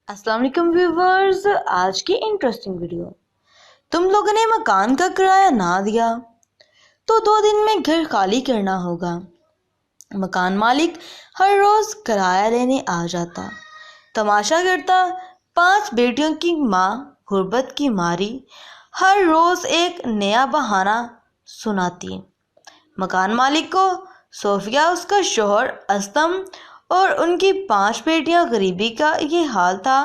السلام علیکم ویورز، آج کی انٹرسٹنگ ویڈیو۔ تم لوگوں نے مکان کا کرایہ نہ دیا تو 2 دن میں گھر خالی کرنا ہوگا۔ مکان مالک ہر روز کرایہ لینے آ جاتا، تماشا کرتا۔ 5 بیٹیوں کی ماں غربت کی ماری ہر روز ایک نیا بہانہ سناتی۔ مکان مالک کو صوفیہ، اس کا شوہر اسلم اور ان کی 5 بیٹیاں غریبی کا یہ حال تھا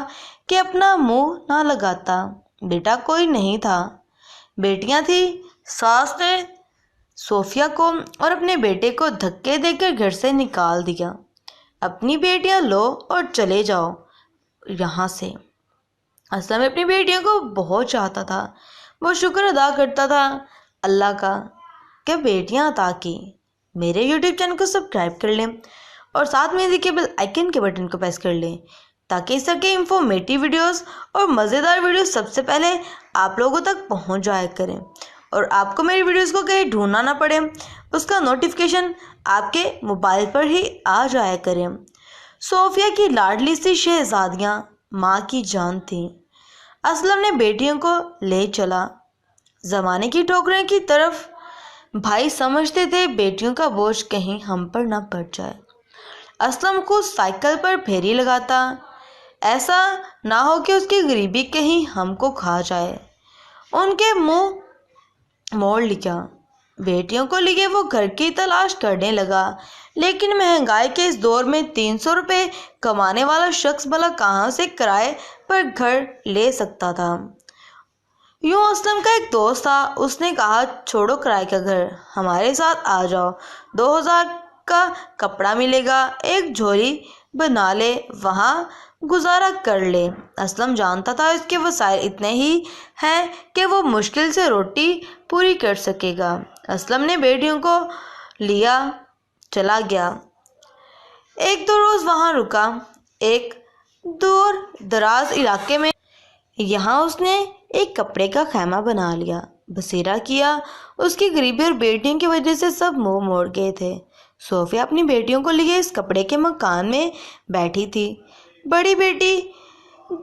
کہ اپنا منہ نہ لگاتا۔ بیٹا کوئی نہیں تھا، بیٹیاں تھیں۔ ساس نے صوفیہ کو اور اپنے بیٹے کو دھکے دے کر گھر سے نکال دیا۔ اپنی بیٹیاں لو اور چلے جاؤ یہاں سے۔ اسلم اپنی بیٹیوں کو بہت چاہتا تھا۔ وہ شکر ادا کرتا تھا اللہ کا کہ بیٹیاں عطا کی۔ میرے یوٹیوب چینل کو سبسکرائب کر لیں اور ساتھ میں دیکھے بیل آئیکن کے بٹن کو پریس کر لیں تاکہ اس طرح کے انفارمیٹیو ویڈیوز اور مزیدار ویڈیوز سب سے پہلے آپ لوگوں تک پہنچ جایا کریں اور آپ کو میری ویڈیوز کو کہیں ڈھونڈنا نہ پڑے، اس کا نوٹیفیکیشن آپ کے موبائل پر ہی آ جایا کریں۔ صوفیہ کی لاڈلی سی شہزادیاں ماں کی جان تھیں۔ اسلم نے بیٹیوں کو لے چلا زمانے کی ٹھوکریں کی طرف۔ بھائی سمجھتے تھے بیٹیوں کا بوجھ کہیں ہم پر نہ پڑ جائے۔ اسلم خود سائیکل پر پھیری لگاتا، ایسا نہ ہو کہ اس کی غریبی کہیں ہم کو کھا جائے۔ ان کے منہ موڑ لیا، بیٹیوں کو لیے وہ گھر کی تلاش کرنے لگا، لیکن مہنگائی کے اس دور میں 300 روپے کمانے والا شخص بھلا کہاں سے کرائے پر گھر لے سکتا تھا۔ یوں اسلم کا ایک دوست تھا، اس نے کہا چھوڑو کرائے کا گھر، ہمارے ساتھ آ جاؤ، 2000 کا کپڑا ملے گا، ایک جھولی بنا لے، وہاں گزارا کر لے۔ اسلم جانتا تھا اس کے وسائل اتنے ہی ہیں کہ وہ مشکل سے روٹی پوری کر سکے گا۔ اسلم نے بیٹیوں کو لیا چلا گیا۔ 1-2 روز وہاں رکا، ایک دور دراز علاقے میں۔ یہاں اس نے ایک کپڑے کا خیمہ بنا لیا، بسیرا کیا۔ اس کی غریبی اور بیٹیوں کی وجہ سے سب منہ موڑ گئے تھے۔ صوفیہ اپنی بیٹیوں کو لیے اس کپڑے کے مکان میں بیٹھی تھی۔ بڑی بیٹی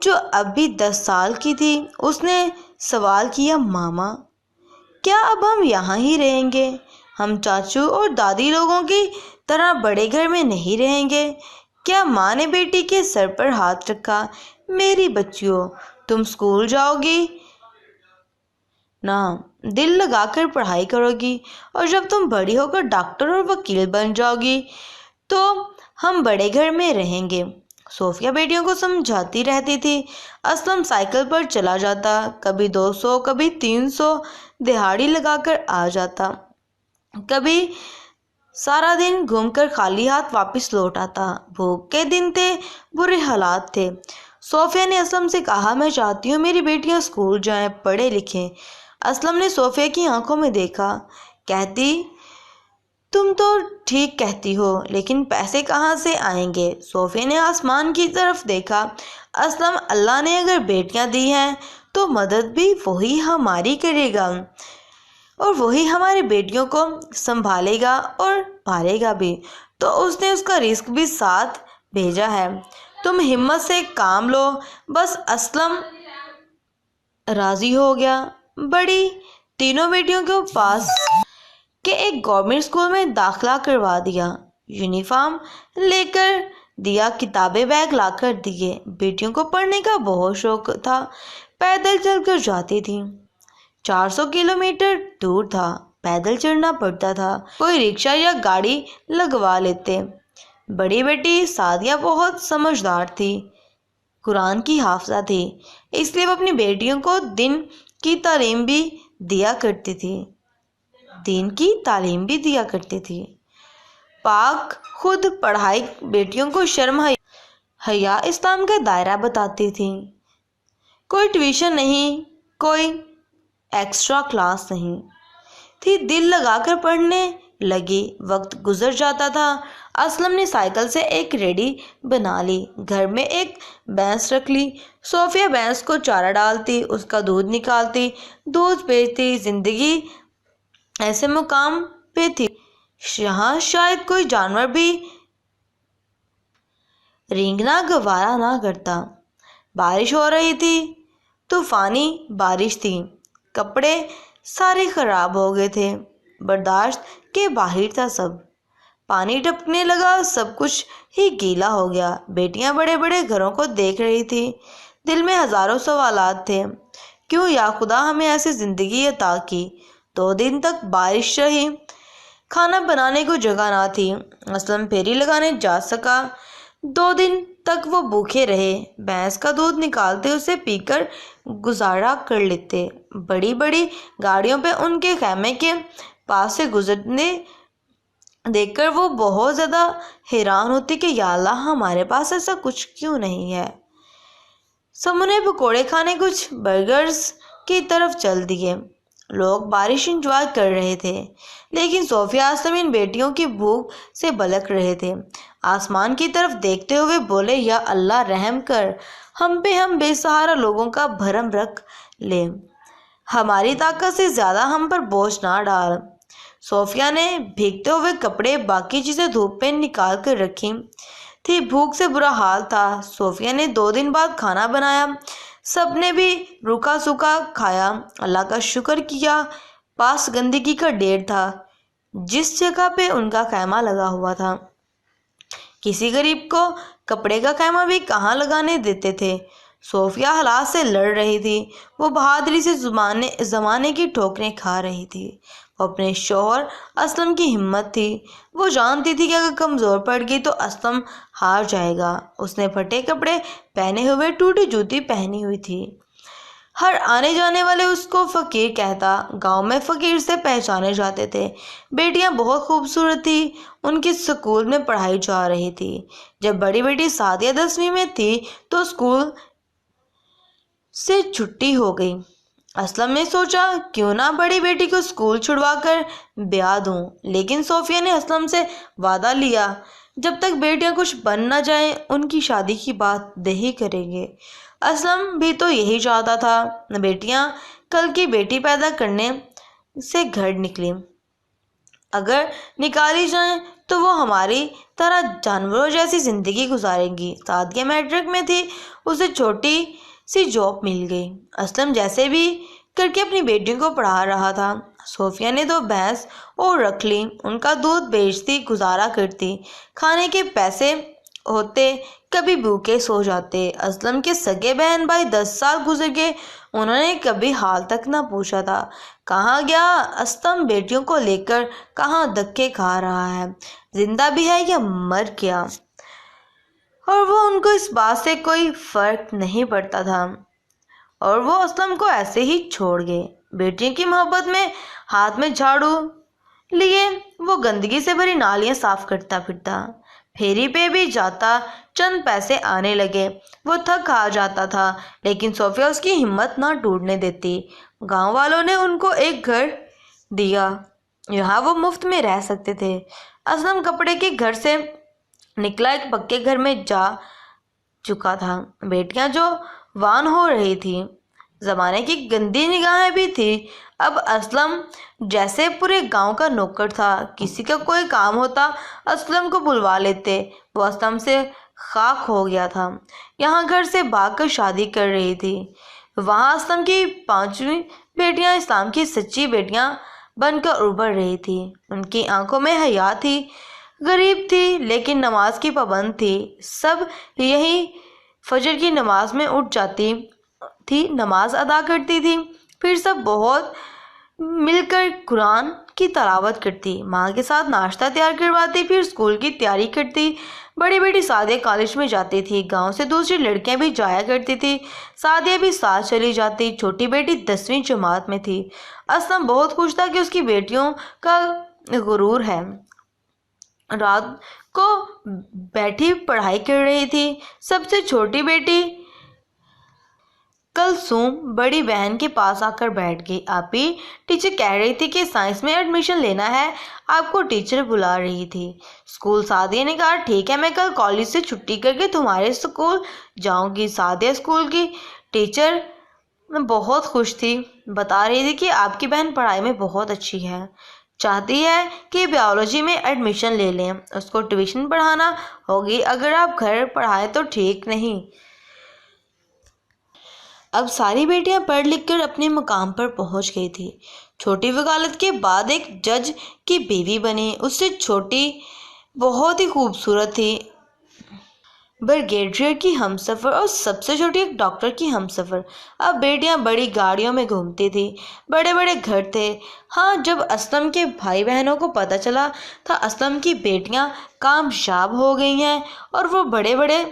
جو اب بھی 10 سال کی تھی، اس نے سوال کیا، ماما کیا اب ہم یہاں ہی رہیں گے؟ ہم چاچو اور دادی لوگوں کی طرح بڑے گھر میں نہیں رہیں گے کیا؟ ماں نے بیٹی کے سر پر ہاتھ رکھا، میری بچیوں تم اسکول جاؤ گی نا، دل لگا کر پڑھائی کرو گی، اور جب تم بڑی ہو کر ڈاکٹر اور وکیل بن جاؤ گی تو ہم بڑے گھر میں رہیں گے۔ صوفیہ بیٹیوں کو سمجھاتی رہتی تھی۔ اسلم سائیکل پر چلا جاتا، کبھی 200 کبھی 300 دہاڑی لگا کر آ جاتا، کبھی سارا دن گھوم کر خالی ہاتھ واپس لوٹ آتا۔ بھوک کے دن تھے، برے حالات تھے۔ صوفیہ نے اسلم سے کہا، میں چاہتی ہوں میری بیٹیاں اسکول جائیں، پڑھیں لکھیں۔ اسلم نے صوفیہ کی آنکھوں میں دیکھا، کہتی تم تو ٹھیک کہتی ہو، لیکن پیسے کہاں سے آئیں گے؟ صوفیہ نے آسمان کی طرف دیکھا۔ اسلم، اللہ نے اگر بیٹیاں دی ہیں تو مدد بھی وہی ہماری کرے گا اور وہی ہماری بیٹیوں کو سنبھالے گا اور پالے گا بھی، تو اس نے اس کا رزق بھی ساتھ بھیجا ہے۔ تم ہمت سے کام لو بس۔ اسلم راضی ہو گیا۔ بڑی تینوں بیٹیوں کے پاس کے ایک گورنمنٹ اسکول میں داخلہ کروا دیا، یونیفارم لے کر دیا، کتابیں بیگ لا کر دیے۔ بیٹیوں کو پڑھنے کا بہت شوق تھا، پیدل چل کر جاتی تھیں۔ 400 کلومیٹر دور تھا، پیدل چڑھنا پڑتا تھا، کوئی رکشہ یا گاڑی لگوا لیتے۔ بڑی بیٹی سعدیہ بہت سمجھدار تھی، قرآن کی حافظہ تھی، اس لیے وہ اپنی بیٹیوں کو دین کی تعلیم بھی دیا کرتی تھی۔ پاک خود پڑھائی بیٹیوں کو شرم حیا اسلام کا دائرہ بتاتی تھی۔ کوئی ٹیوشن نہیں، کوئی ایکسٹرا کلاس نہیں تھی، دل لگا کر پڑھنے لگی، وقت گزر جاتا تھا۔ اسلم نے سائیکل سے ایک ریڑھی بنا لی، گھر میں ایک بھینس رکھ لی۔ صوفیہ بھینس کو چارہ ڈالتی، اس کا دودھ نکالتی، دودھ بیچتی۔ زندگی ایسے مقام پہ تھی جہاں شاید کوئی جانور بھی رینگنا گوارا نہ کرتا۔ بارش ہو رہی تھی، طوفانی بارش تھی، کپڑے سارے خراب ہو گئے تھے، برداشت کے باہر تھا سب۔ پانی ٹپکنے لگا، سب کچھ ہی گیلا ہو گیا۔ بیٹیاں بڑے بڑے گھروں کو دیکھ رہی تھی، دل میں ہزاروں سوالات تھے۔ کیوں یا خدا ہمیں ایسی زندگی عطا کی؟ 2 دن تک بارش رہی، کھانا بنانے کو جگہ نہ تھی، اسلم پھیری لگانے جا سکا۔ 2 دن تک وہ بھوکے رہے، بھینس کا دودھ نکالتے، اسے پی کر گزارا کر لیتے۔ بڑی بڑی گاڑیوں پہ ان کے خیمے کے پاس سے گزرنے دیکھ کر وہ بہت زیادہ حیران ہوتی کہ یا اللہ، ہمارے پاس ایسا کچھ کیوں نہیں ہے۔ سمو نے پکوڑے کھانے کچھ برگرز کی طرف چل دیے۔ لوگ بارش انجوائے کر رہے تھے، لیکن صوفیہ اسلم ان بیٹیوں کی بھوک سے بلک رہے تھے۔ آسمان کی طرف دیکھتے ہوئے بولے، یا اللہ رحم کر ہم پہ، ہم بے سہارا لوگوں کا بھرم رکھ لے، ہماری طاقت سے زیادہ ہم پر بوجھ نہ ڈال۔ صوفیہ نے بھیگتے ہوئے کپڑے، باقی چیزیں دھوپ پہ نکال کر رکھی تھی، بھوک سے برا حال تھا۔ صوفیہ نے 2 دن بعد کھانا بنایا، سب نے بھی روکھا سوکھا کھایا، اللہ کا شکر کیا۔ پاس گندگی کا ڈھیر تھا، جس جگہ پہ ان کا خیمہ لگا ہوا تھا۔ کسی غریب کو کپڑے کا خیمہ بھی کہاں لگانے دیتے تھے۔ صوفیہ حالات سے لڑ رہی تھی، وہ بہادری سے زمانے کی ٹھوکریں کھا رہی تھی۔ وہ اپنے شوہر اسلم کی ہمت تھی، وہ جانتی تھی کہ اگر کمزور پڑ گئی تو اسلم ہار جائے گا۔ اس نے پھٹے کپڑے پہنے ہوئے، ٹوٹی جوتی پہنی ہوئی تھی۔ ہر آنے جانے والے اس کو فقیر کہتا، گاؤں میں فقیر سے پہچانے جاتے تھے۔ بیٹیاں بہت خوبصورت تھی، ان کی اسکول میں پڑھائی جا رہی تھی۔ جب بڑی بیٹی سعدیہ 10ویں میں تھی تو اسکول سے چھٹی ہو گئی۔ اسلم نے سوچا کیوں نہ بڑی بیٹی کو اسکول چھڑوا کر بیاہ دوں، لیکن صوفیہ نے اسلم سے وعدہ لیا، جب تک بیٹیاں کچھ بن نہ جائیں ان کی شادی کی بات نہیں کریں گے۔ اسلم بھی تو یہی چاہتا تھا۔ بیٹیاں کل کی بیٹی پیدا کرنے سے گھر نکلیں، اگر نکالی جائیں تو وہ ہماری طرح جانوروں جیسی زندگی گزاریں گی۔ سعدیہ میٹرک میں تھی، اسے چھوٹی سی جاب مل گئی۔ اسلم جیسے بھی کر کے اپنی بیٹیوں کو پڑھا رہا تھا۔ صوفیہ نے 2 بھینس اور رکھ لی، ان کا دودھ بیچتی، گزارا کرتی، کھانے کے پیسے ہوتے، کبھی بھوکے سو جاتے۔ اسلم کے سگے بہن بھائی 10 سال گزر گئے، انہوں نے کبھی حال تک نہ پوچھا تھا، کہاں گیا اسلم بیٹیوں کو لے کر، کہاں دھکے کھا رہا ہے، زندہ بھی ہے یا مر گیا، اور وہ ان کو اس بات سے کوئی فرق نہیں پڑتا تھا، اور وہ اسلم کو ایسے ہی چھوڑ گئے۔ بیٹیوں کی محبت میں ہاتھ میں جھاڑو لیے وہ گندگی سے بھری نالیاں صاف کرتا پھرتا، پھیری پہ بھی جاتا، چند پیسے آنے لگے، وہ تھک ہار جاتا تھا، لیکن صوفیہ اس کی ہمت نہ ٹوٹنے دیتی۔ گاؤں والوں نے ان کو ایک گھر دیا، یہاں وہ مفت میں رہ سکتے تھے۔ اسلم کپڑے کے گھر سے نکلا ایک پکے گھر میں جا چکا تھا۔ بیٹیاں جو وان ہو رہی تھی، زمانے کی گندی نگاہیں بھی تھی۔ اب اسلم جیسے پورے گاؤں کا نوکر تھا، کسی کا کوئی کام ہوتا اسلم کو بلوا لیتے، وہ اسلم سے خاک ہو گیا تھا۔ یہاں گھر سے بھاگ کر شادی کر رہی تھی، وہاں اسلم کی 5ویں بیٹیاں اسلام کی سچی بیٹیاں بن کر ابھر رہی تھی۔ ان کی آنکھوں میں حیا تھی، غریب تھی لیکن نماز کی پابند تھی۔ سب یہی فجر کی نماز میں اٹھ جاتی تھی، نماز ادا کرتی تھی، پھر سب بہت مل کر قرآن کی تلاوت کرتی، ماں کے ساتھ ناشتہ تیار کرواتی، پھر اسکول کی تیاری کرتی۔ بڑی بیٹی سعدیہ کالج میں جاتی تھی، گاؤں سے دوسری لڑکیاں بھی جایا کرتی تھی، سعدیہ بھی ساتھ چلی جاتی۔ چھوٹی بیٹی 10ویں جماعت میں تھی۔ اسلم بہت خوش تھا کہ اس کی بیٹیوں کا غرور ہے۔ رات کو بیٹھی پڑھائی کر رہی تھی، سب سے چھوٹی بیٹی کلثوم بڑی بہن کے پاس آ کر بیٹھ گئی۔ آپی، ٹیچر کہہ رہی تھی کہ سائنس میں ایڈمیشن لینا ہے، آپ کو ٹیچر بلا رہی تھی اسکول۔ سعدیہ نے کہا ٹھیک ہے، میں کل کالج سے چھٹی کر کے تمہارے اسکول جاؤں گی۔ سعدیہ اسکول کی ٹیچر بہت خوش تھی، بتا رہی تھی کہ آپ کی بہن پڑھائی میں بہت اچھی ہے، چاہتی ہے کہ بیالوجی میں ایڈمیشن لے لیں، اس کو ٹیوشن پڑھانا ہوگی، اگر آپ گھر پڑھائیں تو ٹھیک نہیں۔ اب ساری بیٹیاں پڑھ لکھ کر اپنے مقام پر پہنچ گئی تھی۔ چھوٹی وکالت کے بعد ایک جج کی بیوی بنی، اس سے چھوٹی بہت ہی خوبصورت تھی، بریگیڈیئر کی ہم سفر، اور سب سے چھوٹی ایک ڈاکٹر کی ہم سفر۔ اب بیٹیاں بڑی گاڑیوں میں گھومتی تھیں، بڑے بڑے گھر تھے۔ ہاں، جب اسلم کے بھائی بہنوں کو پتہ چلا تھا اسلم کی بیٹیاں کامیاب ہو گئی ہیں اور وہ بڑے بڑے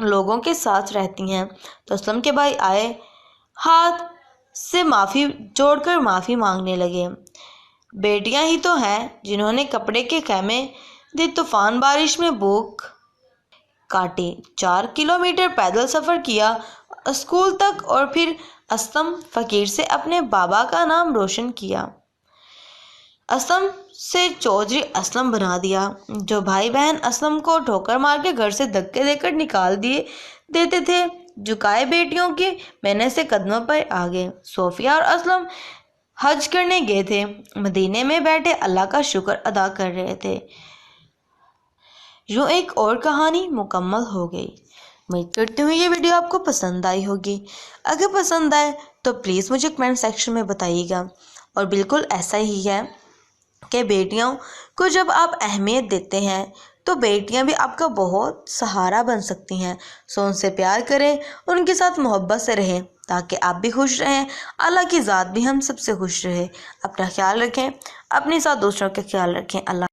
لوگوں کے ساتھ رہتی ہیں، تو اسلم کے بھائی آئے، ہاتھ سے معافی جوڑ کر معافی مانگنے لگے۔ بیٹیاں ہی تو ہیں جنہوں نے کپڑے کے خیمے دی، طوفان بارش میں بھوک کاٹی، 4 کلومیٹر پیدل سفر کیا اسکول تک، اور پھر اسلم فقیر سے اپنے بابا کا نام روشن کیا، اسلم سے چودھری اسلم بنا دیا۔ جو بھائی بہن اسلم کو ٹھوکر مار کے گھر سے دھکے دے کر نکال دیتے تھے، جھکائے بیٹیوں کے مہنے سے قدموں پر آ گئے۔ صوفیہ اور اسلم حج کرنے گئے تھے، مدینے میں بیٹھے اللہ کا شکر ادا کر رہے تھے۔ یوں ایک اور کہانی مکمل ہو گئی۔ امید کرتی ہوں یہ ویڈیو آپ کو پسند آئی ہوگی۔ اگر پسند آئے تو پلیز مجھے کمنٹ سیکشن میں بتائیے گا۔ اور بالکل ایسا ہی ہے کہ بیٹیوں کو جب آپ اہمیت دیتے ہیں تو بیٹیاں بھی آپ کا بہت سہارا بن سکتی ہیں۔ سو ان سے پیار کریں، ان کے ساتھ محبت سے رہیں تاکہ آپ بھی خوش رہیں، اللہ کی ذات بھی ہم سب سے خوش رہے۔ اپنا خیال رکھیں، اپنے ساتھ دوسروں کا خیال رکھیں۔ اللہ